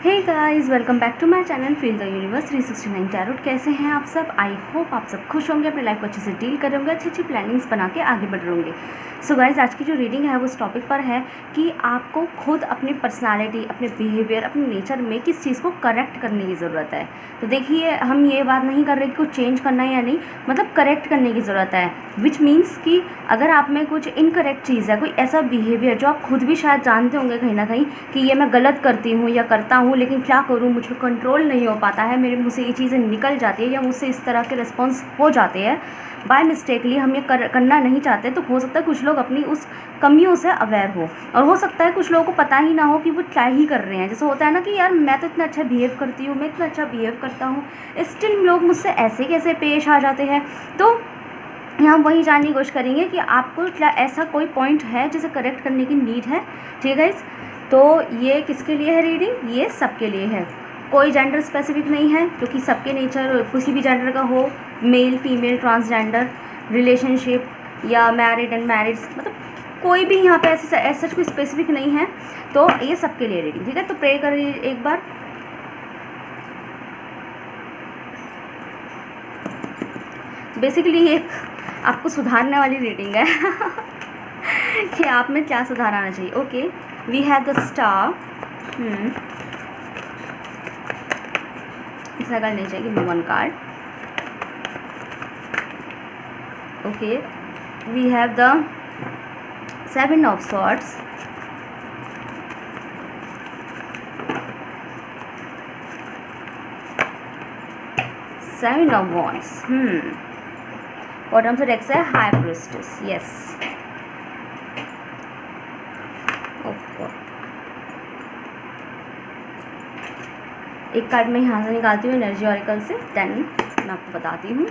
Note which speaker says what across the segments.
Speaker 1: Hey guys, welcome back to my channel feel the universe 369 tarot. कैसे हैं आप सब? आई होप आप सब खुश होंगे, अपनी लाइफ को अच्छे से डील कर होंगे, अच्छी अच्छी प्लानिंग्स बना के आगे बढ़ रहे होंगे। सो गाइस, आज की जो रीडिंग है वो इस टॉपिक पर है कि आपको खुद अपनी पर्सनालिटी, अपने बिहेवियर, अपने नेचर में किस चीज़ को करेक्ट करने की ज़रूरत है। तो देखिए, हम ये बात नहीं कर रहे कि कुछ चेंज करना है या नहीं, मतलब करेक्ट करने की ज़रूरत है। विच मीन्स कि अगर आप में कुछ इनकरेक्ट चीज़ है, कोई ऐसा बिहेवियर जो आप खुद भी शायद जानते होंगे कहीं ना कहीं कि ये मैं गलत करती हूँ या करता हूँ, लेकिन क्या करूँ, मुझे कंट्रोल नहीं हो पाता है, मेरे मुँह से ये चीज़ें निकल जाती है या मुझसे इस तरह के रिस्पॉन्स हो जाते हैं बाय मिस्टेकली, हम ये करना नहीं चाहते। तो हो सकता है कुछ लोग अपनी उस कमियों से अवेयर हो, और हो सकता है कुछ लोगों को पता ही ना हो कि वो क्या ही कर रहे हैं। जैसे होता है ना कि यार मैं तो इतना अच्छा बिहेव करती हूँ, मैं इतना अच्छा बिहेव करता हूँ, स्टिल लोग मुझसे ऐसे कैसे पेश आ जाते हैं। तो यहाँ वही जानने की कोशिश करेंगे कि आपको क्या ऐसा कोई पॉइंट है जिसे करेक्ट करने की नीड है। ठीक है गाइस, तो ये किसके लिए है रीडिंग? ये सबके लिए है, कोई जेंडर स्पेसिफिक नहीं है, क्योंकि सबके नेचर किसी भी जेंडर का हो, मेल फीमेल ट्रांसजेंडर, रिलेशनशिप या मैरिड एंड मैरिड, मतलब कोई भी यहाँ पे ऐसा कोई स्पेसिफिक नहीं है। तो ये सबके लिए रीडिंग, ठीक है। तो प्रे करिए एक बार। बेसिकली एक आपको सुधारने वाली रीडिंग है कि आप में क्या सुधार आना चाहिए। Okay, we have the star. ऐसा करना चाहिए कि one card. Okay, we have the 7 of swords, seven of wands. Bottom से डेक्स है हाई प्रीस्टेस। यस, एक कार्ड मैं यहाँ से निकालती हूँ एनर्जी ऑरिकल से, देन मैं आपको बताती हूँ।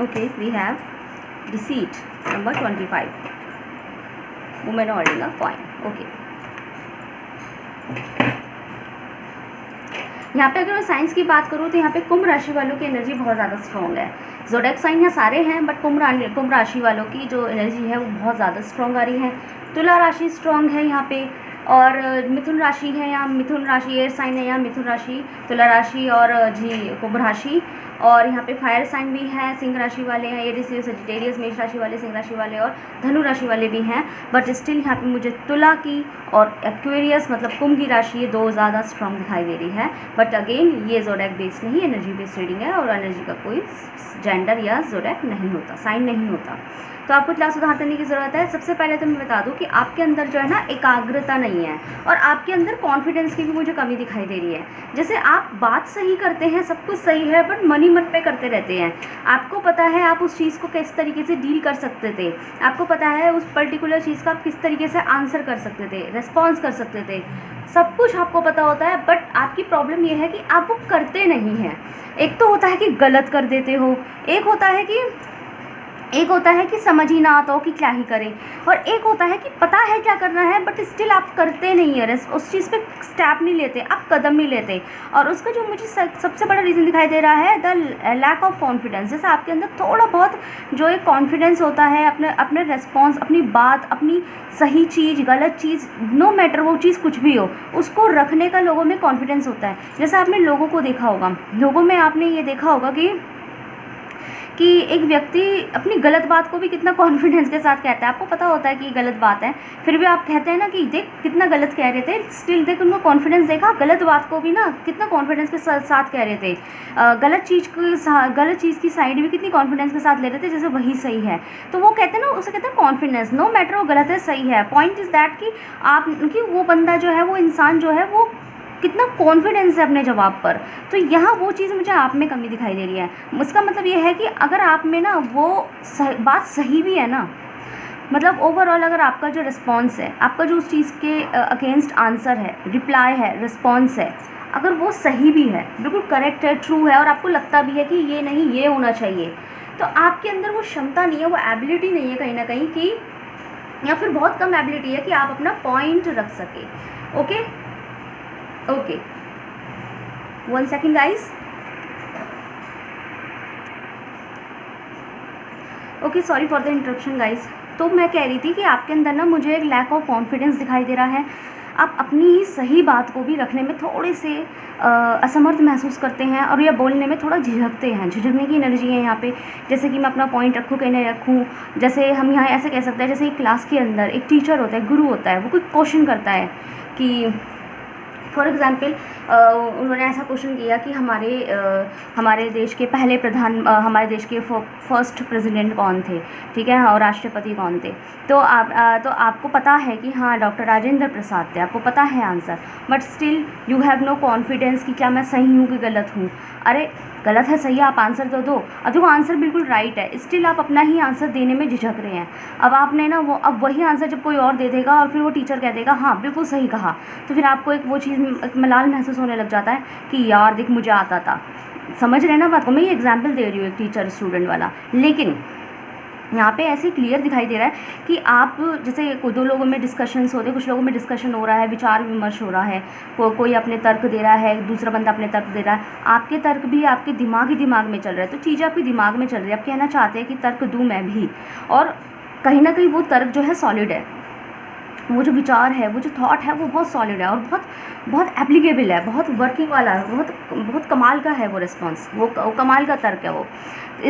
Speaker 1: Okay, we have deceit number 25, women holding a coin. Okay, यहाँ पे अगर मैं साइंस की बात करूँ तो यहाँ पे कुंभ राशि वालों की एनर्जी बहुत ज़्यादा स्ट्रॉन्ग है। ज़ोडिएक साइन यहाँ सारे हैं, बट कुंभ राशि वालों की जो एनर्जी है वो बहुत ज़्यादा स्ट्रॉन्ग आ रही है। तुला राशि स्ट्रॉन्ग है यहाँ पे, और मिथुन राशि है यहाँ, मिथुन राशि एयर साइन है यहाँ, मिथुन राशि, तुला राशि और कुंभ राशि। और यहाँ पे फायर साइन भी है, सिंह राशि वाले हैं, एरिस सजिटेरियस मेष राशि वाले, सिंह राशि वाले और धनु राशि वाले भी हैं। बट स्टिल यहाँ पे मुझे तुला की और एक्वेरियस मतलब कुंभ की राशि ये दो ज़्यादा स्ट्रॉन्ग दिखाई दे रही है। बट अगेन ये ज़ोडिएक बेस्ड नहीं, एनर्जी बेस्ड रीडिंग है, और एनर्जी का कोई जेंडर या ज़ोडिएक नहीं होता, साइन नहीं होता। तो आपको क्या सुधार करने की ज़रूरत है? सबसे पहले तो मैं बता दूं कि आपके अंदर जो है ना एकाग्रता नहीं है, और आपके अंदर कॉन्फिडेंस की भी मुझे कमी दिखाई दे रही है। जैसे आप बात सही करते हैं, सब कुछ सही है, बट मन ही मन पे करते रहते हैं। आपको पता है आप उस चीज़ को किस तरीके से डील कर सकते थे, आपको पता है उस पर्टिकुलर चीज़ का आप किस तरीके से आंसर कर सकते थे, रेस्पॉन्स कर सकते थे, सब कुछ आपको पता होता है। बट आपकी प्रॉब्लम ये है कि आप वो करते नहीं हैं। एक तो होता है कि गलत कर देते हो, एक होता है कि समझ ही ना आता हो कि क्या ही करें, और एक होता है कि पता है क्या करना है बट स्टिल आप करते नहीं है, उस चीज़ पे स्टेप नहीं लेते, आप कदम नहीं लेते। और उसका जो मुझे सबसे बड़ा रीज़न दिखाई दे रहा है द लैक ऑफ कॉन्फिडेंस। जैसे आपके अंदर थोड़ा बहुत जो एक कॉन्फिडेंस होता है अपने रेस्पॉन्स, अपनी बात, अपनी सही चीज़, गलत चीज़, नो मैटर वो चीज़ कुछ भी हो, उसको रखने का लोगों में कॉन्फिडेंस होता है। जैसे आपने लोगों को देखा होगा, लोगों में आपने ये देखा होगा कि एक व्यक्ति अपनी गलत बात को भी कितना कॉन्फिडेंस के साथ कहता है। आपको पता होता है कि ये गलत बात है, फिर भी आप कहते हैं ना कि देख कितना गलत कह रहे थे, स्टिल देख उनको कॉन्फिडेंस देखा, गलत बात को भी ना कितना कॉन्फिडेंस के साथ कह रहे थे, गलत चीज़ की साइड भी कितनी कॉन्फिडेंस के साथ ले रहे थे जैसे वही सही है। तो वो कहते हैं ना, उसे कहते हैं कॉन्फिडेंस, नो मैटर वो गलत है सही है। पॉइंट इज़ दैट कि वो बंदा जो है, वो इंसान जो है, वो कितना कॉन्फिडेंस है अपने जवाब पर। तो यहाँ वो चीज़ मुझे आप में कमी दिखाई दे रही है। उसका मतलब ये है कि अगर आप में ना वो बात सही भी है ना, मतलब ओवरऑल अगर आपका जो रिस्पॉन्स है, आपका जो उस चीज़ के अगेंस्ट आंसर है, रिप्लाई है, रिस्पॉन्स है, अगर वो सही भी है, बिल्कुल करेक्ट है, ट्रू है, और आपको लगता भी है कि ये नहीं ये होना चाहिए, तो आपके अंदर वो क्षमता नहीं है, वो एबिलिटी नहीं है कहीं ना कहीं कि, या फिर बहुत कम एबिलिटी है कि आप अपना पॉइंट रख सके। Okay, okay, 1 second guys. Okay, sorry for the interruption guys. तो मैं कह रही थी कि आपके अंदर ना मुझे एक लैक ऑफ कॉन्फिडेंस दिखाई दे रहा है। आप अपनी ही सही बात को भी रखने में थोड़े से असमर्थ महसूस करते हैं और यह बोलने में थोड़ा झिझकते हैं। झिझकने की एनर्जी है यहाँ पे, जैसे कि मैं अपना पॉइंट रखूँ कि नहीं रखूँ। जैसे हम यहाँ ऐसे कह सकते हैं, जैसे एक क्लास के अंदर एक टीचर होता है, गुरु होता है, वो कोई क्वेश्चन करता है कि फॉर एग्ज़ाम्पल उन्होंने ऐसा क्वेश्चन किया कि हमारे देश के पहले हमारे देश के फर्स्ट प्रेसिडेंट कौन थे, ठीक है, और राष्ट्रपति कौन थे। तो आपको पता है कि हाँ डॉक्टर राजेंद्र प्रसाद थे, आपको पता है answer, but still you have no confidence कि क्या मैं सही हूँ कि गलत हूँ। अरे गलत है सही है, आप आंसर तो दो। अब देखो आंसर बिल्कुल राइट है, स्टिल आप अपना ही आंसर देने में झिझक रहे हैं। अब आपने ना अब वही आंसर जब कोई और दे देगा और फिर वो टीचर कह देगा हाँ बिल्कुल सही कहा, तो फिर आपको एक वो चीज़ एक मलाल महसूस होने लग जाता है कि यार देख मुझे आता था। समझ रहे हैं ना बात को? मैं ये एग्जाम्पल दे रही हूँ एक टीचर स्टूडेंट वाला, लेकिन यहाँ पे ऐसे क्लियर दिखाई दे रहा है कि आप जैसे दो लोगों में डिस्कशंस होते हैं, कुछ लोगों में डिस्कशन हो रहा है, विचार विमर्श हो रहा है, कोई अपने तर्क दे रहा है, दूसरा बंदा अपने तर्क दे रहा है, आपके तर्क भी आपके दिमाग में चल रहा है, तो चीज़ें आपके दिमाग में चल रही है। आप कहना चाहते हैं कि तर्क दूँ मैं भी, और कहीं ना कहीं वो तर्क जो है सॉलिड है, वो जो विचार है, वो जो थॉट है, वो बहुत सॉलिड है और बहुत एप्लीकेबल है, बहुत वर्किंग वाला है, बहुत कमाल का है वो रिस्पॉन्स, वो कमाल का तर्क है वो।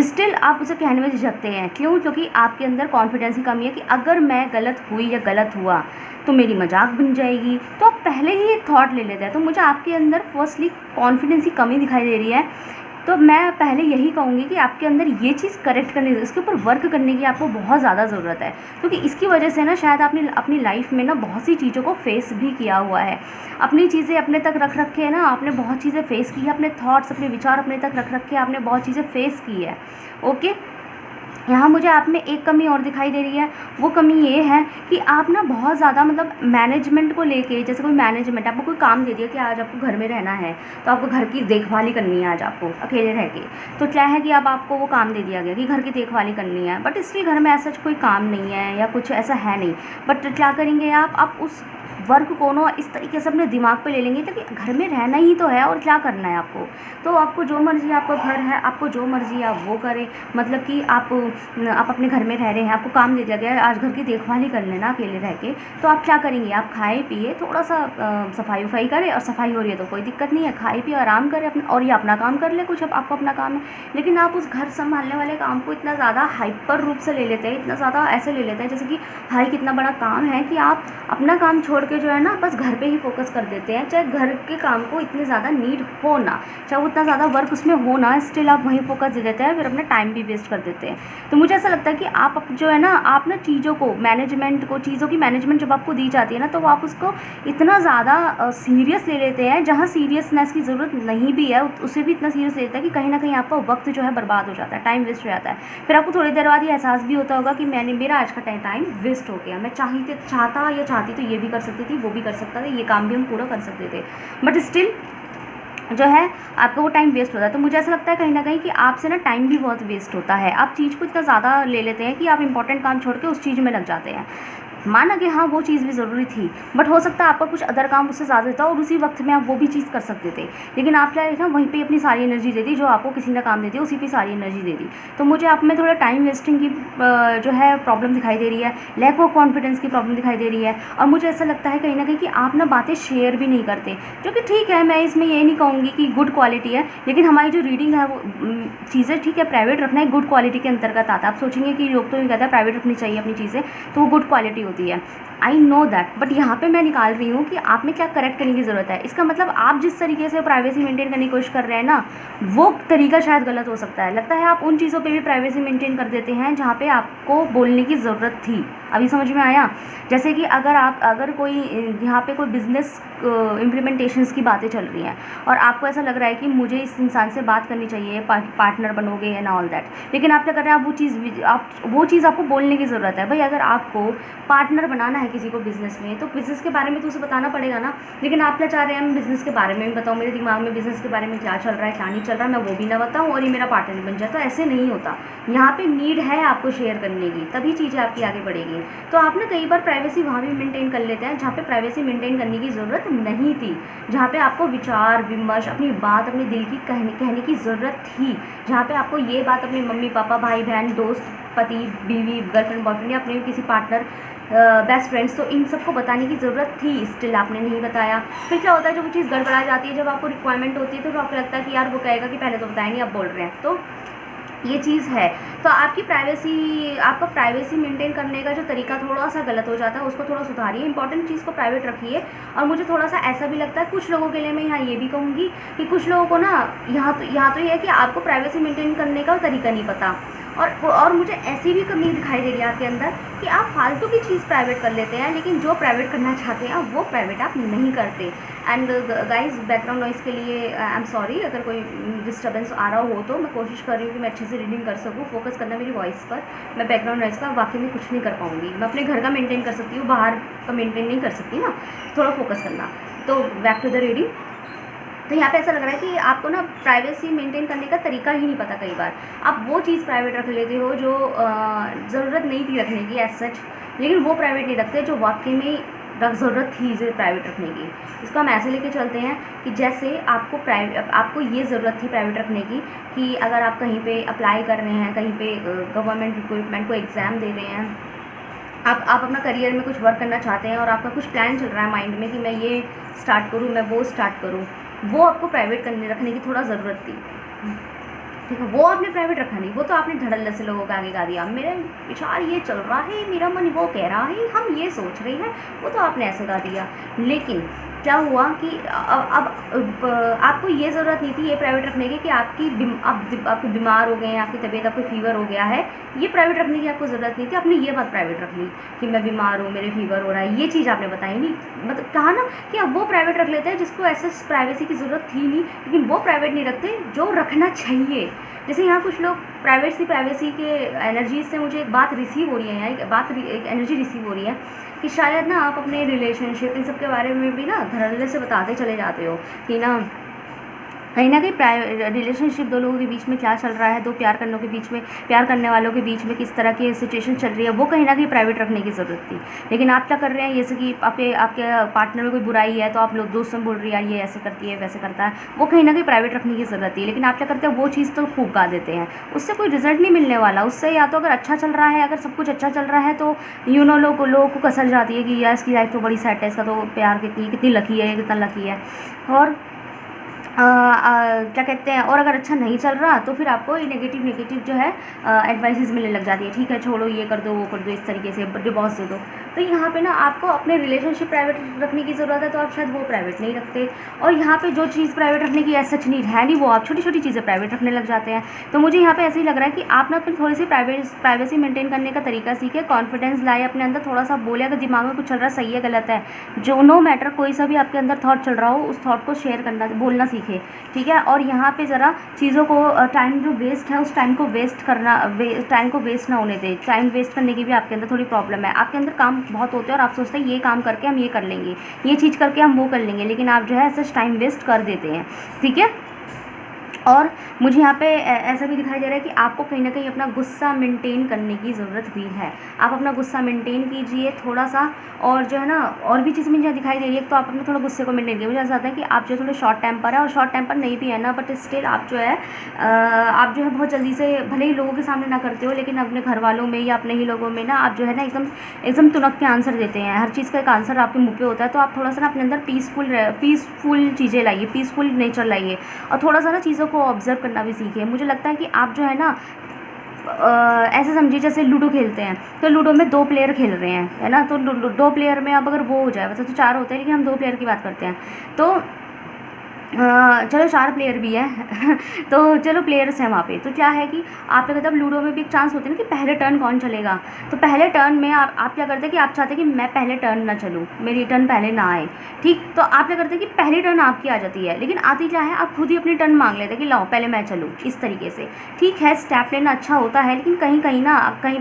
Speaker 1: स्टिल आप उसे कहने में झिझकते हैं, क्यों? क्योंकि आपके अंदर कॉन्फिडेंस की कमी है कि अगर मैं गलत हुई या गलत हुआ तो मेरी मजाक बन जाएगी, तो आप पहले ही एक थॉट ले लेते हैं। तो मुझे आपके अंदर फर्स्टली कॉन्फिडेंस की कमी दिखाई दे रही है। तो मैं पहले यही कहूँगी कि आपके अंदर ये चीज़ करेक्ट करनी, इसके ऊपर वर्क करने की आपको बहुत ज़्यादा ज़रूरत है, क्योंकि इसकी वजह से ना शायद आपने अपनी लाइफ में ना बहुत सी चीज़ों को फेस भी किया हुआ है। अपनी चीज़ें अपने तक रख रखे है ना, आपने बहुत चीज़ें फेस की है, अपने थॉट्स अपने विचार अपने तक रख रखे आपने बहुत चीज़ें फेस की है। ओके, यहाँ मुझे आप में एक कमी और दिखाई दे रही है। वो कमी ये है कि आप ना बहुत ज़्यादा मतलब मैनेजमेंट को लेके, जैसे कोई मैनेजमेंट आपको कोई काम दे दिया कि आज आपको घर में रहना है, तो आपको घर की देखभाल ही करनी है आज आपको अकेले रह के। तो क्या है कि अब आपको वो काम दे दिया गया कि घर की देखभाल ही करनी है, बट स्टिल घर में ऐसा कोई काम नहीं है या कुछ ऐसा है नहीं, बट क्या करेंगे आप उस वर्क को ना इस तरीके से अपने दिमाग पे ले लेंगे, क्योंकि घर में रहना ही तो है और क्या करना है आपको। तो आपको जो मर्ज़ी, आपका घर है, आपको जो मर्ज़ी आप वो करें, मतलब कि आप अपने घर में रह रहे हैं, आपको काम दे दिया गया है आज घर की देखभाल ही कर लेना अकेले रह के, तो आप क्या करेंगे? आप खाए पिए, थोड़ा सा सफाई वफाई करें, और सफाई हो रही है तो कोई दिक्कत नहीं है, खाए पिए आराम करें अपना, और ये अपना काम कर ले कुछ, अब आपको अपना काम है। लेकिन आप उस घर संभालने वाले काम को इतना ज़्यादा हाइपर रूप से ले लेते हैं, इतना ज़्यादा ऐसे ले लेते हैं जैसे कि हाई कितना बड़ा काम है, कि आप अपना काम छोड़ के जो है ना बस घर पे ही फोकस कर देते हैं। चाहे घर के काम को इतने ज़्यादा नीड हो ना, चाहे वो इतना ज़्यादा वर्क उसमें हो ना, स्टिल आप वहीं फोकस दे देते हैं, फिर अपना टाइम भी वेस्ट कर देते हैं। तो मुझे ऐसा लगता है कि आप जो है ना, आप ना चीज़ों को मैनेजमेंट को, चीज़ों की मैनेजमेंट जब आपको दी जाती है ना, तो वो आप उसको इतना ज़्यादा सीरियस ले लेते हैं, जहाँ सीरियसनेस की ज़रूरत नहीं भी है उसे भी इतना सीरियस लेता है कि कहीं ना कहीं आपका वक्त जो है बर्बाद हो जाता है, टाइम वेस्ट हो जाता है। फिर आपको थोड़ी देर बाद ये एहसास भी होता होगा कि मेरा आज का टाइम वेस्ट हो गया, मैं चाहती तो ये भी कर सकती थी, वो भी कर सकता था, ये काम भी हम पूरा कर सकते थे, बट स्टिल जो है आपका वो टाइम वेस्ट होता है। तो मुझे ऐसा लगता है कहीं ना कहीं कि आपसे ना टाइम भी बहुत वेस्ट होता है। आप चीज़ को इतना ज़्यादा ले लेते हैं कि आप इंपॉर्टेंट काम छोड़ के उस चीज़ में लग जाते हैं। माना कि हाँ वो चीज़ भी ज़रूरी थी, बट हो सकता है आपका कुछ अदर काम उससे ज़्यादा था और उसी वक्त में आप वो भी चीज़ कर सकते थे, लेकिन आप क्या है ना वहीं पे अपनी सारी एनर्जी दे दी, जो आपको किसी ने काम दे दिया उसी पे सारी एनर्जी दे दी। तो मुझे आप में थोड़ा टाइम वेस्टिंग की जो है प्रॉब्लम दिखाई दे रही है, लैक ऑफ कॉन्फिडेंस की प्रॉब्लम दिखाई दे रही है, और मुझे ऐसा लगता है कहीं ना कहीं कि आप ना बातें शेयर भी नहीं करते, जो कि ठीक है, मैं इसमें ये नहीं कहूँगी कि गुड क्वालिटी है, लेकिन हमारी जो रीडिंग है वो चीज़ें ठीक है, प्राइवेट रखना एक गुड क्वालिटी के अंतर्गत आता है। आप सोचेंगे कि लोग तो ये कहता है प्राइवेट रखनी चाहिए अपनी चीज़ें, तो वो गुड क्वालिटी होती है, आई नो दैट, बट यहाँ पे मैं निकाल रही हूँ कि आप में क्या करेक्ट करने की ज़रूरत है। इसका मतलब आप जिस तरीके से प्राइवेसी मेंटेन करने की कोशिश कर रहे हैं ना, वो तरीका शायद गलत हो सकता है। लगता है आप उन चीज़ों पे भी प्राइवेसी मेंटेन कर देते हैं जहाँ पे आपको बोलने की ज़रूरत थी। अभी समझ में आया? जैसे कि अगर कोई यहाँ पे कोई बिज़नेस इम्प्लीमेंटेशन्स की बातें चल रही हैं और आपको ऐसा लग रहा है कि मुझे इस इंसान से बात करनी चाहिए, पार्टनर बनोगे एंड ऑल दैट, लेकिन आप क्या कर रहे हैं, आप वो चीज़ आपको बोलने की ज़रूरत है। भाई अगर आपको पार्टनर बनाना है किसी को बिज़नेस में, तो बिज़नेस के बारे में तो उसे बताना पड़ेगा ना। लेकिन आप क्या चाह रहे हैं, मैं बिज़नेस के बारे में भी बताऊँ, मेरे दिमाग में बिज़नेस के बारे में क्या चल रहा है क्या नहीं चल रहा मैं वो भी ना बताऊँ और ये मेरा पार्टनर बन जाए, तो ऐसे नहीं होता। यहाँ पे नीड है आपको शेयर करने की, तभी चीज़ें आपकी आगे बढ़ेगी। तो आप ना कई बार प्राइवेसी वहाँ भी मेंटेन कर लेते हैं जहाँ पे प्राइवेसी मेंटेन करने की ज़रूरत नहीं थी, जहाँ पे आपको विचार विमर्श अपनी बात अपने दिल की कहने की ज़रूरत थी, जहाँ पे आपको ये बात अपने मम्मी पापा भाई बहन दोस्त पति बीवी गर्लफ्रेंड बॉयफ्रेंड या अपने किसी पार्टनर बेस्ट फ्रेंड्स, तो इन सबको बताने की ज़रूरत थी, स्टिल आपने नहीं बताया। फिर क्या होता है, जब वो चीज़ गड़बड़ा जाती है, जब आपको रिक्वायरमेंट होती है, तो आपको लगता है कि यार वो कहेगा कि पहले तो बताया नहीं अब बोल रहे हैं, तो ये चीज़ है। तो आपका प्राइवेसी मेंटेन करने का जो तरीका थोड़ा सा गलत हो जाता है, उसको थोड़ा सुधारिए, इंपॉर्टेंट चीज़ को प्राइवेट रखिए। और मुझे थोड़ा सा ऐसा भी लगता है कुछ लोगों के लिए, मैं यहाँ ये भी कहूँगी कि कुछ लोगों को ना यहाँ तो ये है कि आपको प्राइवेसी मेंटेन करने का तरीका नहीं पता, और मुझे ऐसी भी कमी दिखाई दे रही है आपके अंदर कि आप फालतू की चीज़ प्राइवेट कर लेते हैं, लेकिन जो प्राइवेट करना चाहते हैं वो प्राइवेट आप नहीं करते। एंड गाइस, बैकग्राउंड नॉइज़ के लिए आई एम सॉरी, अगर कोई डिस्टर्बेंस आ रहा हो तो मैं कोशिश कर रही हूँ कि मैं अच्छे से रीडिंग कर सकूँ, फोकस करना मेरी वॉइस पर। मैं बैकग्राउंड नॉइज़ का वाकई में कुछ नहीं कर पाऊँगी, मैं अपने घर का मेंटेन कर सकती हूँ, बाहर का मेंटेन नहीं कर सकती ना, थोड़ा फोकस करना। तो बैक टू द रीडिंग। तो यहाँ पे ऐसा लग रहा है कि आपको ना प्राइवेसी मेंटेन करने का तरीका ही नहीं पता। कई बार आप वो चीज़ प्राइवेट रख लेते हो जो ज़रूरत नहीं थी रखने की एज सच, लेकिन वो प्राइवेट नहीं रखते जो वाकई में ज़रूरत थी इसे प्राइवेट रखने की। इसको हम ऐसे लेके चलते हैं कि जैसे आपको ये ज़रूरत थी प्राइवेट रखने की कि अगर आप कहीं पे अप्लाई कर रहे हैं, कहीं पे गवर्नमेंट रिक्रूटमेंट को एग्ज़ाम दे रहे हैं, आप अपना करियर में कुछ वर्क करना चाहते हैं और आपका कुछ प्लान चल रहा है माइंड में कि मैं ये स्टार्ट करूँ, मैं वो स्टार्ट करूँ, वो आपको प्राइवेट रखने की थोड़ा ज़रूरत थी, ठीक है। वो आपने प्राइवेट रखा नहीं, वो तो आपने धड़ल्ले से लोगों के आगे गा दिया, मेरा विचार ये चल रहा है, मेरा मन वो कह रहा है, हम ये सोच रहे हैं, वो तो आपने ऐसे गा दिया। लेकिन क्या हुआ कि अब आपको ये ज़रूरत नहीं थी ये प्राइवेट रखने की कि आपको बीमार हो गए हैं, आपकी तबीयत, आपको फीवर हो गया है, ये प्राइवेट रखने की आपको ज़रूरत नहीं थी। आपने ये बात प्राइवेट रख ली कि मैं बीमार हूँ, मेरे फीवर हो रहा है, ये चीज़ आपने बताई नहीं। मतलब कहा ना कि अब वो प्राइवेट रख लेते हैं जिसको ऐसे प्राइवेसी की ज़रूरत थी नहीं, लेकिन वो प्राइवेट नहीं रखते जो रखना चाहिए। जैसे यहाँ कुछ लोग प्राइवेसी के एनर्जी से मुझे एक बात रिसीव हो रही है, यहाँ एक एनर्जी रिसीव हो रही है कि शायद ना आप अपने रिलेशनशिप इन सब के बारे में भी ना धड़ल्ले से बताते चले जाते हो कि ना कहीं ना कहीं रिलेशनशिप दो लोगों के बीच में क्या चल रहा है, दो प्यार करने वालों के बीच में किस तरह की सिचुएशन चल रही है, वो कहीं ना कहीं प्राइवेट रखने की ज़रूरत थी। लेकिन आप क्या कर रहे हैं, जैसे कि आपके पार्टनर में कोई बुराई है तो आप लोग दोस्तों में बोल रही है यार ये ऐसे करती है वैसे करता है, वो कहीं ना कहीं प्राइवेट रखने की ज़रूरत थी। लेकिन आप क्या करते हैं, वो चीज़ तो खूब गा देते हैं, उससे कोई रिजल्ट नहीं मिलने वाला। उससे या तो अगर अच्छा चल रहा है, अगर सब कुछ अच्छा चल रहा है तो लोगों को कसर जाती है कि यार इसकी लाइफ तो बड़ी सेट है, इसका तो प्यार कितनी लकी है, कितना लकी है। और क्या कहते हैं, और अगर अच्छा नहीं चल रहा तो फिर आपको ये नेगेटिव जो है एडवाइसेस मिलने लग जाती है, ठीक है छोड़ो ये कर दो वो कर दो, इस तरीके से डिवोर्स दे दो। तो यहाँ पे ना आपको अपने रिलेशनशिप प्राइवेट रखने की ज़रूरत है, तो आप शायद वो प्राइवेट नहीं रखते। और यहाँ पे जो चीज़ प्राइवेट रखने की सच नीड है नहीं, वो आप छोटी छोटी चीज़ें प्राइवेट रखने लग जाते हैं। तो मुझे यहाँ पे ऐसे ही लग रहा है कि आप ना अपनी थोड़ी सी प्राइवेसी मेंटेन करने का तरीका सीखे, कॉन्फिडेंस लाए अपने अंदर, थोड़ा सा बोले अगर दिमाग में कुछ चल रहा है सही है गलत है, जो नो मैटर कोई सा भी आपके अंदर थॉट चल रहा हो उस थॉट को शेयर करना बोलना सीखे, ठीक है। और यहाँ पे ज़रा चीज़ों को टाइम जो वेस्ट है उस टाइम को वेस्ट ना होने दें। टाइम वेस्ट करने की भी आपके अंदर थोड़ी प्रॉब्लम है, आपके अंदर काम बहुत होते हैं और आप सोचते हैं ये काम करके हम ये कर लेंगे, ये चीज़ करके हम वो कर लेंगे, लेकिन आप जो है ऐसा टाइम वेस्ट कर देते हैं, ठीक है। और मुझे यहाँ पे ऐसा भी दिखाई दे रहा है कि आपको कहीं ना कहीं अपना गुस्सा मेंटेन करने की ज़रूरत भी है। आप अपना गुस्सा मेंटेन कीजिए थोड़ा सा, और जो है ना और भी चीज़ मुझे दिखाई दे रही है, तो आप अपने थोड़ा गुस्से को मेंटेन कीजिए। मुझे ऐसा आता है कि आप जो थोड़े शॉर्ट टेम्पर है, और शॉर्ट टेम्पर नहीं भी है ना, बट स्टिल आप जो है बहुत जल्दी से, भले ही लोगों के सामने ना करते हो, लेकिन अपने घर वालों में या अपने ही लोगों में ना आप जो है ना एकदम तुनक के आंसर देते हैं। हर चीज़ का एक आंसर आपके मुँह पे होता है, तो आप थोड़ा सा ना अपने अंदर पीसफुल चीज़ें लाइए, पीसफुल नेचर लाइए, और थोड़ा सा ना चीज़ों को ऑब्जर्व करना भी सीखिए। मुझे लगता है कि आप जो है ना ऐसे समझिए जैसे लूडो खेलते हैं, तो लूडो में 2 प्लेयर खेल रहे हैं, है ना, तो 2 प्लेयर में अब अगर वो हो जाए, वैसे तो 4 होते हैं लेकिन हम 2 प्लेयर की बात करते हैं, तो चलो 4 प्लेयर भी हैं तो चलो प्लेयर्स हैं वहाँ पे। तो क्या है कि आप क्या करते हैं, अब लूडो में भी एक चांस होता है ना कि पहले टर्न कौन चलेगा। तो पहले टर्न में आप क्या करते हैं कि आप चाहते हैं कि मैं पहले टर्न ना चलूँ, मेरी टर्न पहले ना आए, ठीक। तो आप क्या करते हैं कि पहली टर्न आपकी आ जाती है, लेकिन आती क्या है, आप खुद ही अपनी टर्न मांग लेते हैं कि लाओ पहले मैं चलूँ, इस तरीके से। ठीक है, स्टेप लेना अच्छा होता है, लेकिन कहीं कहीं ना कहीं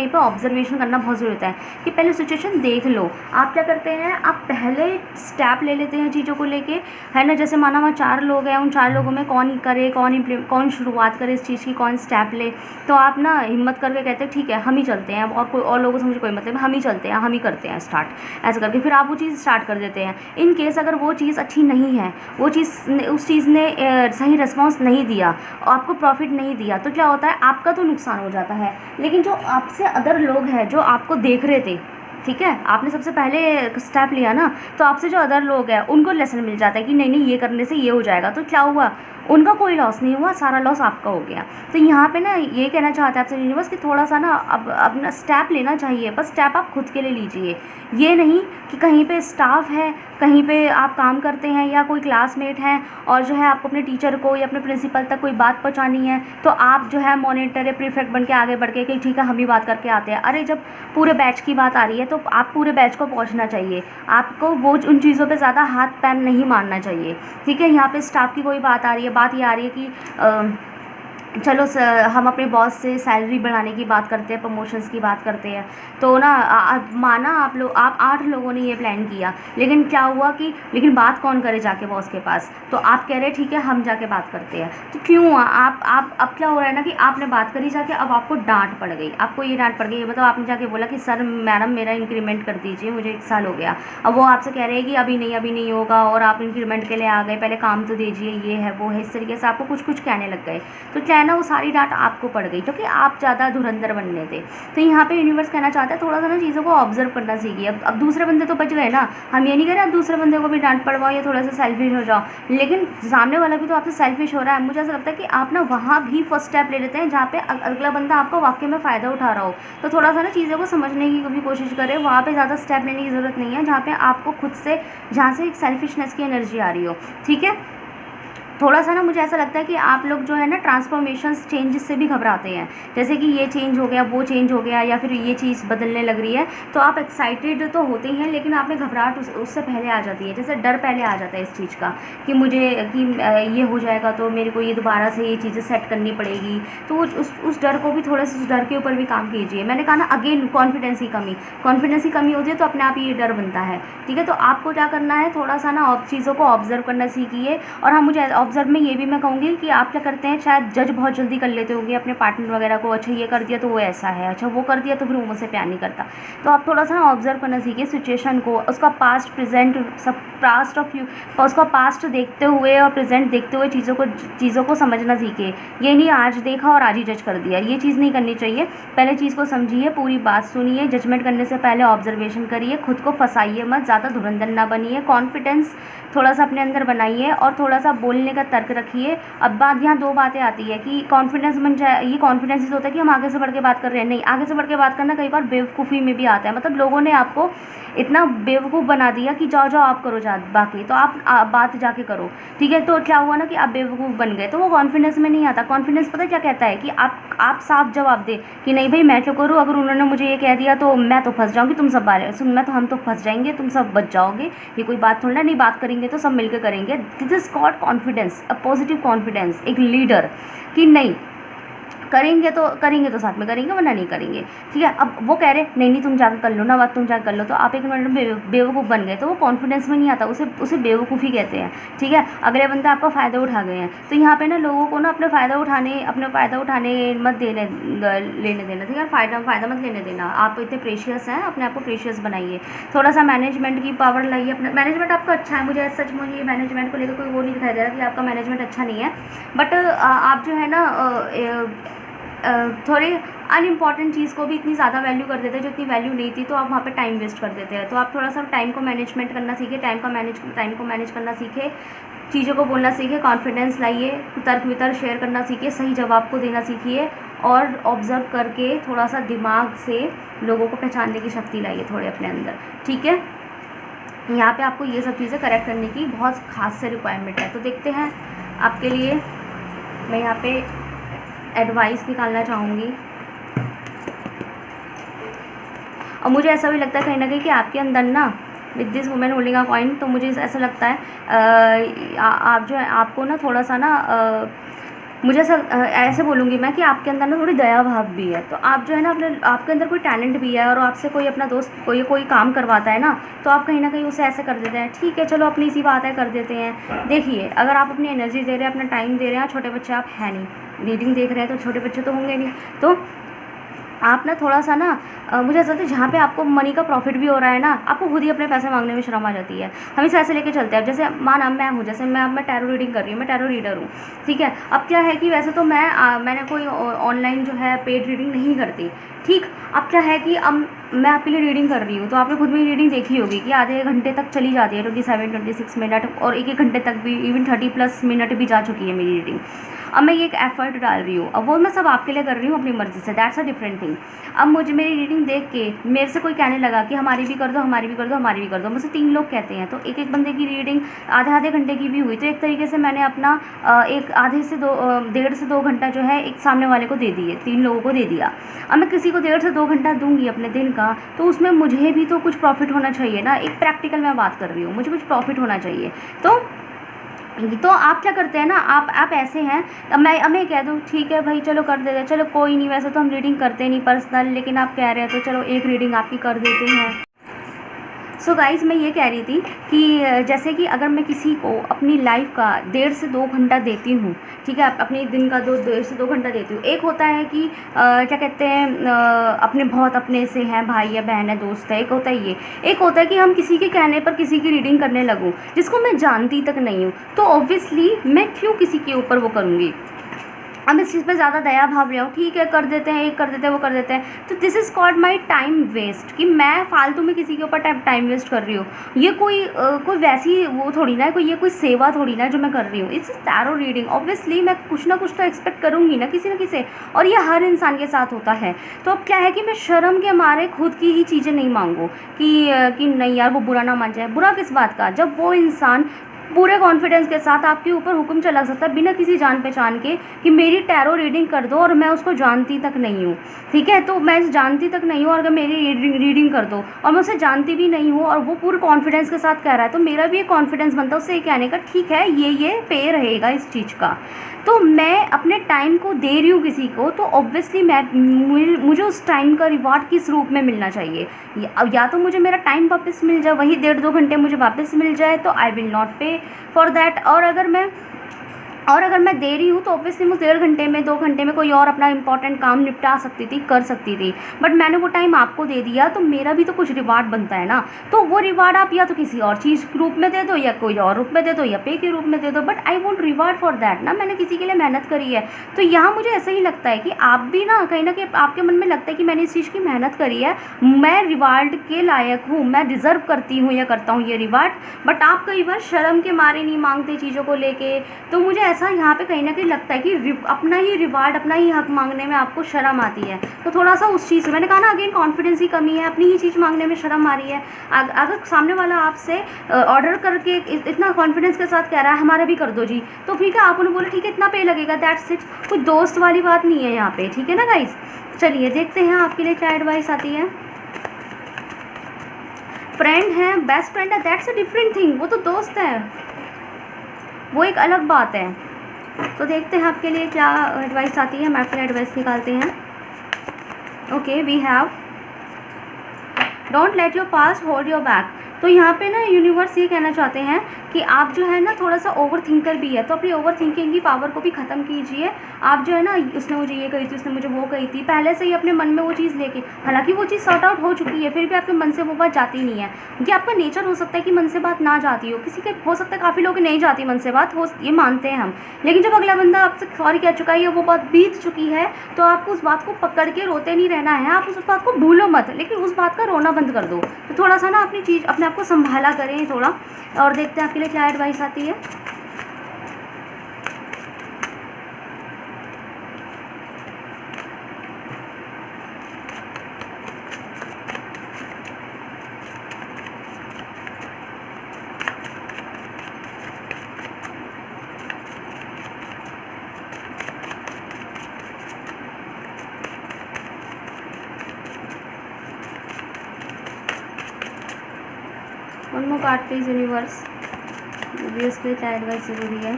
Speaker 1: पे ऑब्जर्वेशन करना बहुत ज़रूरी होता है कि पहले सिचुएशन देख लो। आप क्या करते हैं, आप पहले स्टेप ले लेते हैं चीज़ों को लेके, है ना। जैसे माना वहाँ 4 लोग हैं, उन 4 लोगों में कौन करे, कौन शुरुआत करे इस चीज़ की, कौन स्टेप ले। तो आप ना हिम्मत करके कहते हैं ठीक है हम ही चलते हैं, और कोई और लोगों से मुझे कोई मतलब, हम ही चलते हैं, हम ही करते हैं स्टार्ट, ऐसा करके फिर आप वो चीज़ स्टार्ट कर देते हैं। इन केस अगर वो चीज़ अच्छी नहीं है, वो चीज़ उस चीज़ ने सही रिस्पॉन्स नहीं दिया और आपको प्रॉफिट नहीं दिया, तो क्या होता है, आपका तो नुकसान हो जाता है। लेकिन जो आपसे अदर लोग हैं जो आपको देख रहे थे, ठीक है, आपने सबसे पहले स्टेप लिया ना, तो आपसे जो अदर लोग हैं उनको लेसन मिल जाता है कि नहीं नहीं ये करने से ये हो जाएगा। तो क्या हुआ, उनका कोई लॉस नहीं हुआ, सारा लॉस आपका हो गया। तो यहाँ पे ना ये कहना चाहते हैं आपसे यूनिवर्स कि थोड़ा सा ना अब अपना स्टेप लेना चाहिए, बस स्टेप आप खुद के लिए लीजिए। ये नहीं कि कहीं पे स्टाफ है, कहीं पे आप काम करते हैं या कोई क्लासमेट हैं और जो है आपको अपने टीचर को या अपने प्रिंसिपल तक कोई बात पहुँचानी है, तो आप जो है मॉनिटर या प्रीफेक्ट बन के आगे बढ़ के कि ठीक है हम ही बात करके आते हैं। अरे जब पूरे बैच की बात आ रही है तो आप पूरे बैच को पहुँचना चाहिए, आपको वो उन चीज़ों पर ज़्यादा हाथ पैर नहीं मारना चाहिए, ठीक है। यहाँ पर स्टाफ की कोई बात आ रही है, बात ये आ रही है कि चलो हम अपने बॉस से सैलरी बढ़ाने की बात करते हैं, प्रमोशंस की बात करते हैं। तो ना माना आप 8 लोगों ने ये प्लान किया, लेकिन क्या हुआ कि लेकिन बात कौन करे जाके बॉस के पास। तो आप कह रहे हैं ठीक है हम जाके बात करते हैं। तो क्यों आप अब क्या हो रहा है ना कि आपने बात करी जाके, अब आपको डांट पड़ गई, आपको ये डांट पड़ गई, मतलब आपने जाके बोला कि सर मैडम मेरा इंक्रीमेंट कर दीजिए, मुझे 1 साल हो गया। अब वो आपसे कह रहे हैं कि अभी नहीं होगा, और आप इंक्रीमेंट के लिए आ गए, पहले काम तो दीजिए, ये है वो है, इस तरीके से आपको कुछ कहने लग गए। तो क्या है ना, वो सारी डांट आपको पड़ गई क्योंकि आप ज़्यादा धुरंधर बनने थे। तो यहाँ पे यूनिवर्स कहना चाहता है थोड़ा सा ना चीज़ों को ऑब्जर्व करना सीखिए। अब दूसरे बंदे तो बच गए ना, हम ये नहीं कह रहे आप दूसरे बंदे को भी डांट पड़वाओ या थोड़ा सा सेल्फिश हो जाओ, लेकिन सामने वाला भी तो आपसे सेल्फिश हो रहा है। मुझे ऐसा लगता है कि आप ना वहाँ भी फर्स्ट स्टेप ले लेते हैं जहाँ पे अगला बंदा आपका वाकई में फ़ायदा उठा रहा हो। तो थोड़ा सा ना चीज़ों को समझने की भी कोशिश करें, वहाँ पर ज़्यादा स्टेप लेने की ज़रूरत नहीं है जहाँ पर आपको खुद से, जहाँ से एक सेल्फिशनेस की एनर्जी आ रही हो, ठीक है। थोड़ा सा ना मुझे ऐसा लगता है कि आप लोग जो है ना ट्रांसफॉर्मेशंस चेंजेस से भी घबराते हैं, जैसे कि ये चेंज हो गया, वो चेंज हो गया, या फिर ये चीज़ बदलने लग रही है, तो आप एक्साइटेड तो होते ही हैं, लेकिन आप में घबराहट उससे पहले आ जाती है। जैसे डर पहले आ जाता है इस चीज़ का कि मुझे ये हो जाएगा तो मेरे को ये दोबारा से ये चीज़ें सेट करनी पड़ेगी। तो उस डर को भी थोड़ा सा, उस डर के ऊपर भी काम कीजिए। मैंने कहा ना अगेन कॉन्फिडेंस की कमी होती है तो अपने आप ही ये डर बनता है, ठीक है। तो आपको क्या करना है, थोड़ा सा ना चीज़ों को ऑब्जर्व करना सीखिए। और हाँ, मुझे ऑब्जर्व में ये भी मैं कहूँगी कि आप क्या करते हैं, शायद जज बहुत जल्दी कर लेते होंगे अपने पार्टनर वगैरह को, अच्छा ये कर दिया तो वो ऐसा है, अच्छा वो कर दिया तो फिर वो मुझसे प्यार नहीं करता। तो आप थोड़ा सा ऑब्जर्व करना सीखिए सिचुएशन को, उसका पास्ट प्रेजेंट सब, पास्ट ऑफ यू, उसका पास्ट देखते हुए और प्रेजेंट देखते हुए चीज़ों को समझना सीखिए। ये नहीं आज देखा और आज ही जज कर दिया, ये चीज़ नहीं करनी चाहिए। पहले चीज़ को समझिए, पूरी बात सुनिए, जजमेंट करने से पहले ऑब्जर्वेशन करिए, खुद को फंसाइए मत, ज़्यादा धुरंधर ना बनिए, कॉन्फिडेंस थोड़ा सा अपने अंदर बनाइए और थोड़ा सा बोलने का तर्क रखिए। अब बात यहाँ 2 बातें आती है कि कॉन्फिडेंस बन जाए, ये कॉन्फिडेंस होता है कि हम आगे से बढ़ के बात कर रहे हैं, नहीं, आगे से बढ़ के बात करना कई बार बेवकूफ़ी में भी आता है। मतलब लोगों ने आपको इतना बेवकूफ़ बना दिया कि जाओ आप करो बाकी, तो आप बात जाके करो, ठीक है। तो क्या हुआ ना कि आप बेवकूफ़ बन गए, तो वो कॉन्फिडेंस में नहीं आता। कॉन्फिडेंस पता है क्या कहता है कि आप साफ जवाब दे कि नहीं भाई मैं क्यों करूँ, अगर उन्होंने मुझे ये कह दिया तो मैं तो फंस जाऊँगी, तुम सब हम तो फंस जाएंगे, तुम सब बच जाओगे, ये कोई बात थोड़ा नहीं, बात करेंगे तो सब मिलकर करेंगे। This is called confidence, a positive confidence, एक लीडर कि नहीं करेंगे तो साथ में करेंगे, वरना नहीं करेंगे, ठीक है। अब वो कह रहे नहीं तुम जाकर कर लो ना बात, तुम जाकर कर लो, तो आप 1 मिनट में बेवकूफ़ बन गए, तो वो कॉन्फिडेंस में नहीं आता, उसे बेवकूफ़ी कहते हैं, ठीक है। अगले बंदे आपका फ़ायदा उठा गए हैं, तो यहाँ पे ना लोगों को ना अपने फ़ायदा उठाने मत लेने देना, ठीक है। फ़ायदा मत लेने देना। आप इतने प्रेशियस हैं, अपने आप को प्रेशियस बनाइए। थोड़ा सा मैनेजमेंट की पावर लाइए, अपना मैनेजमेंट आपका अच्छा है, मुझे सच मुझे मैनेजमेंट को लेकर कोई वो नहीं दिखाई दे रहा कि आपका मैनेजमेंट अच्छा नहीं है, बट आप जो है ना थोड़ी अनइम्पॉर्टेंट चीज़ को भी इतनी ज़्यादा वैल्यू कर देते हैं जो इतनी वैल्यू नहीं थी, तो आप वहाँ पे टाइम वेस्ट कर देते हैं। तो आप थोड़ा सा टाइम को मैनेजमेंट करना सीखिए, टाइम को मैनेज करना सीखे, चीज़ों को बोलना सीखे, कॉन्फिडेंस लाइए, तर्क वितर्क शेयर करना सीखिए, सही जवाब को देना सीखिए, और ऑब्ज़र्व करके थोड़ा सा दिमाग से लोगों को पहचानने की शक्ति लाइए थोड़े अपने अंदर, ठीक है। यहाँ पे आपको ये सब चीज़ें करेक्ट करने की बहुत खास से रिक्वायरमेंट है। तो देखते हैं आपके लिए मैं यहाँ पे एडवाइस निकालना चाहूँगी। और मुझे ऐसा भी लगता है कहीं ना कहीं कि आपके अंदर ना with this women holding a coin, तो मुझे ऐसा लगता है आप जो है आपको ना थोड़ा सा ना मुझे ऐसे बोलूँगी मैं कि आपके अंदर ना थोड़ी दया भाव भी है। तो आप जो है ना अपने आपके अंदर कोई टैलेंट भी है और आपसे कोई अपना दोस्त कोई काम करवाता है ना, तो आप कहीं ना कहीं उसे ऐसे कर देते हैं, ठीक है चलो अपनी सी बात है कर देते हैं। देखिए अगर आप अपनी एनर्जी दे रहे हैं, अपना टाइम दे रहे हैं, छोटे बच्चे आप हैं नहीं, रीडिंग देख रहे हैं तो छोटे बच्चे तो होंगे नहीं, तो आप ना थोड़ा सा ना मुझे ऐसा लगता है जहाँ पे आपको मनी का प्रॉफिट भी हो रहा है ना, आपको खुद ही अपने पैसे मांगने में शर्म आ जाती है। हम इसे ऐसे लेके चलते हैं, जैसे माना मैं हूँ, जैसे मैं टैरो रीडिंग कर रही हूँ, मैं टैरो रीडर हूँ, ठीक है। अब क्या है कि वैसे तो मैंने कोई ऑनलाइन जो है पेड रीडिंग नहीं करती, ठीक। अब क्या है कि अब मैं आपके लिए रीडिंग कर रही हूँ, तो आपने खुद भी रीडिंग देखी होगी कि आधे घंटे तक चली जाती है, 27-26 मिनट, और एक घंटे तक भी, इवन 30+ मिनट भी जा चुकी है मेरी रीडिंग। अब मैं ये एक एफर्ट डाल रही हूँ, अब वो मैं सब आपके लिए कर रही हूँ अपनी मर्ज़ी से, दैट्स अ डिफरेंट थिंग। अब मुझे मेरी रीडिंग देख के मेरे से कोई कहने लगा कि हमारी भी कर दो, हमारी भी कर दो, हमारी भी कर दो, मुझसे 3 लोग कहते हैं, तो एक बंदे की रीडिंग आधे घंटे की भी हुई, तो एक तरीके से मैंने अपना एक आधे से 1.5 से 2 घंटा जो है एक सामने वाले को दे दिए, 3 लोगों को दे दिया। अब मैं किसी को 1.5 से 2 घंटा दूंगी अपने दिन का, तो उसमें मुझे भी तो कुछ प्रॉफिट होना चाहिए ना। एक प्रैक्टिकल मैं बात कर रही हूँ, मुझे कुछ प्रॉफिट होना चाहिए। तो आप क्या करते हैं ना, आप ऐसे हैं, अब मैं कह दूँ ठीक है भाई चलो कर देते हैं, चलो कोई नहीं, वैसे तो हम रीडिंग करते नहीं पर्सनल, लेकिन आप कह रहे हैं तो चलो एक रीडिंग आपकी कर देते हैं। सो गाइज़ मैं ये कह रही थी कि जैसे कि अगर मैं किसी को अपनी लाइफ का 1.5 से 2 घंटा देती हूँ, ठीक है, अपने दिन का 1.5 से 2 घंटा देती हूँ। एक होता है कि क्या कहते हैं अपने बहुत अपने से हैं, भाई है, बहन है, दोस्त है, एक होता है ये। एक होता है कि हम किसी के कहने पर किसी की रीडिंग करने लगूँ जिसको मैं जानती तक नहीं हूँ, तो ऑब्वियसली मैं क्यों किसी के ऊपर वो करूँगी। अब इस चीज़ पे ज़्यादा दया भाव रहा हूँ, ठीक है कर देते हैं, एक कर देते हैं, वो कर देते हैं, तो this is called my time waste, कि मैं फालतू में किसी के ऊपर टाइम वेस्ट कर रही हूँ। ये कोई वैसी वो थोड़ी ना है, ये कोई सेवा थोड़ी ना है जो मैं कर रही हूँ। इट्स टैरो रीडिंग, ऑब्वियसली मैं कुछ ना कुछ तो एक्सपेक्ट करूँगी ना किसी न किसी, और ये हर इंसान के साथ होता है। तो अब क्या है कि मैं शर्म के मारे खुद की ही चीज़ें नहीं मांगूँ कि नहीं यार वो बुरा ना मान जाए। बुरा किस बात का, जब वो इंसान पूरे कॉन्फिडेंस के साथ आपके ऊपर हुक्म चला सकता है बिना किसी जान पहचान के कि मेरी टैरो रीडिंग कर दो, और मैं उसको जानती तक नहीं हूँ, ठीक है। तो मैं जानती तक नहीं हूँ और अगर मेरी रीडिंग कर दो और मैं उसे जानती भी नहीं हूँ और वो पूरे कॉन्फिडेंस के साथ कह रहा है, तो मेरा भी एक कॉन्फिडेंस बनता है उससे ये कहने का, ठीक है ये पे रहेगा इस चीज़ का। तो मैं अपने टाइम को दे रही हूँ किसी को, तो ऑब्वियसली मुझे उस टाइम का रिवॉर्ड किस रूप में मिलना चाहिए। या तो मुझे मेरा टाइम वापस मिल जाए, वही 1.5-2 घंटे मुझे वापस मिल जाए, तो आई विल नॉट पे फॉर दैट। और अगर मैं दे रही हूँ तो ऑब्वियसली मैं 1.5 घंटे में 2 घंटे में कोई और अपना इंपॉर्टेंट काम निपटा सकती थी, कर सकती थी, बट मैंने वो टाइम आपको दे दिया, तो मेरा भी तो कुछ रिवार्ड बनता है ना। तो वो रिवार्ड आप या तो किसी और चीज़ के रूप में दे दो, या कोई और रूप में दे दो, या पे के रूप में दे दो, but I want reward for that ना। मैंने किसी के लिए मेहनत करी है, तो यहाँ मुझे ऐसा ही लगता है कि आप भी ना कहीं आपके मन में लगता है कि मैंने इस चीज़ की मेहनत करी है, मैं रिवार्ड के लायक हूँ, मैं डिज़र्व करती हूँ या करता हूँ ये रिवार्ड, बट आप कई बार शर्म के मारे नहीं मांगते चीज़ों को लेके। तो मुझे ऐसा यहाँ पे कहीं ना कहीं लगता है कि अपना ही रिवार्ड, अपना ही हक मांगने में आपको शर्म आती है। तो थोड़ा सा उस चीज़, मैंने कहा ना अगेन कॉन्फिडेंस की कमी है, अपनी ही चीज़ मांगने में शर्म आ रही है। अगर सामने वाला आपसे ऑर्डर करके इतना कॉन्फिडेंस के साथ कह रहा है हमारा भी कर दो जी, तो ठीक है आप उन्हें बोले ठीक है इतना पे लगेगा, दैट्स इट। कोई दोस्त वाली बात नहीं है यहाँ पे, ठीक है ना गाइस। चलिए देखते हैं आपके लिए क्या एडवाइस आती है। फ्रेंड है, बेस्ट फ्रेंड है, दैट्स अ डिफरेंट थिंग, वो तो दोस्त है, वो एक अलग बात है। तो देखते हैं आपके लिए क्या एडवाइस आती है, हम आपके लिए एडवाइस निकालते हैं। Okay, we have don't let your past hold your back. तो यहाँ पे ना यूनिवर्स ये कहना चाहते हैं कि आप जो है ना थोड़ा सा ओवर थिंकर भी है, तो अपनी ओवर थिंकिंग की पावर को भी ख़त्म कीजिए। आप जो है ना, उसने मुझे ये कही थी, उसने मुझे वो कही थी, पहले से ही अपने मन में वो चीज़ लेके, हालांकि वो चीज़ सॉर्ट आउट हो चुकी है, फिर भी आपके मन से वो बात जाती नहीं है। कि आपका नेचर हो सकता है कि मन से बात ना जाती हो, किसी के हो सकता है काफ़ी लोग नहीं जाती मन से बात हो, ये मानते हैं हम, लेकिन जब अगला बंदा आपसे सॉरी कह चुका है या वो बात बीत चुकी है, तो आपको उस बात को पकड़ के रोते नहीं रहना है, आप उस बात को भूलो मत, लेकिन उस बात का रोना बंद कर दो। तो थोड़ा सा ना अपनी चीज़ अपने आप को संभाला करें थोड़ा, और देखते हैं आपके लिए क्या एडवाइस आती है। कार्ड प्लीज यूनिवर्स, जो भी उसके लिए क्या एडवाइस ज़रूरी है।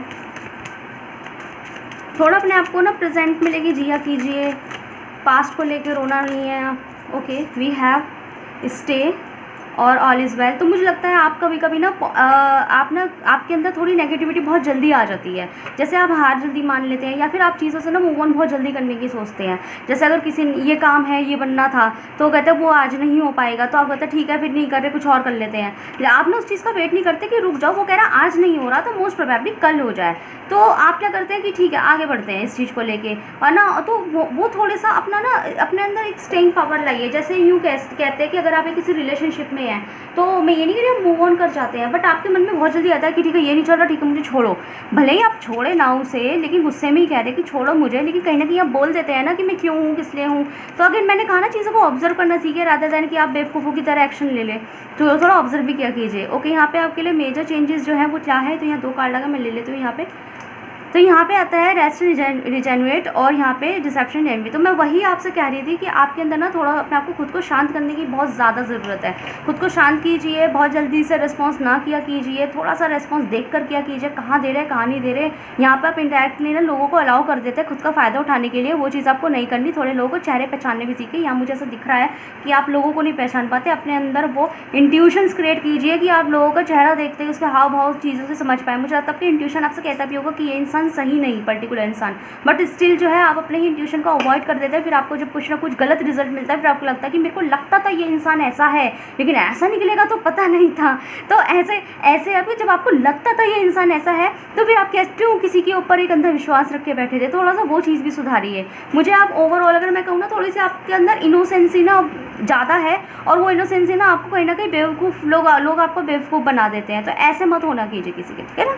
Speaker 1: थोड़ा अपने आप को ना प्रेजेंट में लेके जिया कीजिए, पास्ट को लेके रोना नहीं है। ओके, वी हैव स्टे और ऑल इज़ वेल। तो मुझे लगता है आप कभी कभी ना आप ना आपके अंदर थोड़ी नेगेटिविटी बहुत जल्दी आ जाती है, जैसे आप हार जल्दी मान लेते हैं या फिर आप चीज़ों से ना मूव ऑन बहुत जल्दी करने की सोचते हैं। जैसे अगर किसी ये काम है, ये बनना था, तो कहते हैं वो आज नहीं हो पाएगा, तो आप कहते हैं ठीक है फिर नहीं कर रहे, कुछ और कर लेते हैं। आप ना उस चीज़ का वेट नहीं करते कि रुक जाओ, वो कह रहा है आज नहीं हो रहा तो मोस्ट प्रोबेबली कल हो जाए, तो आप क्या करते हैं कि ठीक है आगे बढ़ते हैं इस चीज़ को लेके। और ना तो वो थोड़े सा अपना ना अपने अंदर एक स्टेइंग पावर लाइए। जैसे यूँ कहते हैं कि अगर आप किसी रिलेशनशिप में हैं, तो मैं ये नहीं कह रही हम मूव ऑन कर जाते हैं, बट आपके मन में बहुत जल्दी आता है कि ठीक है ये नहीं चल रहा, ठीक है मुझे छोड़ो। भले ही आप छोड़े ना उसे, लेकिन गुस्से में ही कह दे कि छोड़ो मुझे, लेकिन कहीं ना कहीं आप बोल देते हैं ना कि मैं क्यों हूँ, किस लिए हूँ। तो अगर मैंने कहा ना चीज़ों को ऑब्जर्व करना सीखे, रादर देन कि आप बेवकूफ़ों की तरह एक्शन ले लें, तो थोड़ा ऑब्जर्व भी किया कीजिए। ओके, यहाँ पे आपके लिए मेजर चेंजेस जो है वो क्या है, तो यहाँ 2 कार्ड लगा, मैं ले लेती हूँ यहाँ पे। तो यहाँ पे आता है रेस्ट रिजेनरेट और यहाँ पे डिसेप्शन एनवी। तो मैं वही आपसे कह रही थी कि आपके अंदर ना थोड़ा अपने आप को खुद को शांत करने की बहुत ज़्यादा ज़रूरत है। खुद को शांत कीजिए, बहुत जल्दी से रिस्पॉन्स ना किया कीजिए, थोड़ा सा रिस्पॉन्स देख कर किया कीजिए, कहाँ दे रहे हैं कहाँ नहीं दे रहे। यहाँ पर आप इंडायरेक्टली ना लोगों को अलाउ कर देते हैं खुद का फ़ायदा उठाने के लिए, वो चीज़ आपको नहीं करनी। थोड़े लोगों को चेहरे पहचानने भी सीखे। यहाँ मुझे ऐसा दिख रहा है कि आप लोगों को नहीं पहचान पाते, अपने अंदर वो इंट्यूशंस क्रिएट कीजिए कि आप लोगों का चेहरा देखते हैं, उसके हाव भाव चीज़ों से समझ पाए। मुझे लगता है आपकी इंट्यूशन आपसे कहता भी होगा कि ये इंसान सही नहीं, पर्टिकुलर इंसान, बट स्टिल जो है आप अपने ही इंट्यूशन को अवॉइड कर देते हैं। फिर आपको जब कुछ ना कुछ गलत रिजल्ट मिलता है, फिर आपको लगता है कि मेरे को लगता था ये इंसान ऐसा है, लेकिन ऐसा निकलेगा तो पता नहीं था। तो ऐसे अभी जब आपको लगता था ये इंसान ऐसा है, तो फिर आप क्यों किसी के ऊपर एक अंधविश्वास रख के बैठे थे। थोड़ा सा वो चीज़ भी सुधारिए। मुझे आप ओवरऑल अगर मैं कहूँ ना, थोड़ी सी आपके अंदर इनोसेंसी ना ज़्यादा है, और वो इनोसेंसी ना आपको कहीं ना कहीं बेवकूफ़ लोग आपको बेवकूफ़ बना देते हैं। तो ऐसे मत होना कीजिए किसी के, ठीक है ना।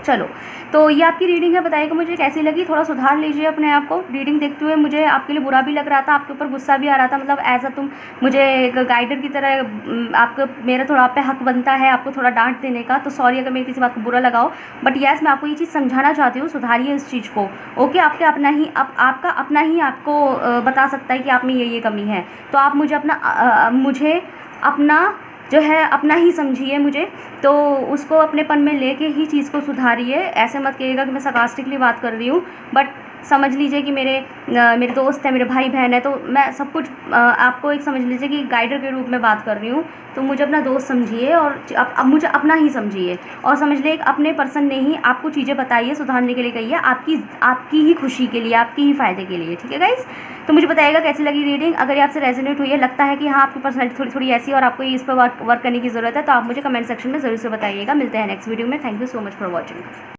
Speaker 1: चलो, तो ये आपकी रीडिंग है, बताइएगा मुझे कैसी लगी। थोड़ा सुधार लीजिए अपने आप को। रीडिंग देखते हुए मुझे आपके लिए बुरा भी लग रहा था, आपके ऊपर गुस्सा भी आ रहा था, मतलब ऐसा तुम मुझे एक गाइडर की तरह आपको मेरा थोड़ा आप पे हक बनता है आपको थोड़ा डांट देने का। तो सॉरी अगर मेरी किसी बात को बुरा लगाओ, बट यस मैं आपको ये चीज़ समझाना चाहती हूँ, सुधारिए इस चीज़ को। ओके, आपका अपना ही आपको बता सकता है कि आप में ये कमी है। तो आप मुझे अपना जो है अपना ही समझिए मुझे, तो उसको अपनेपन में लेके ही चीज़ को सुधारिए। ऐसे मत कहिएगा कि मैं sarcastically बात कर रही हूँ, बट समझ लीजिए कि मेरे दोस्त हैं, मेरे भाई बहन है, तो मैं सब कुछ आपको एक समझ लीजिए कि गाइडर के रूप में बात कर रही हूँ। तो मुझे अपना दोस्त समझिए और अब मुझे अपना ही समझिए, और समझ ले एक अपने पर्सन ने ही आपको चीज़ें बताइए, सुधारने के लिए कही है, आपकी ही खुशी के लिए, आपकी ही फ़ायदे के लिए, ठीक है गाइस। तो मुझे बताइएगा कैसी लगी रीडिंग। अगर ये आपसे रेजोनेट हुई है, लगता है कि हाँ आपकी पर्सनैलिटी थोड़ी ऐसी और आपको इस पर वर्क करने की ज़रूरत है, तो आप मुझे कमेंट सेक्शन में ज़रूर से बताइएगा। मिलते हैं नेक्स्ट वीडियो में। Thank you so much for watching.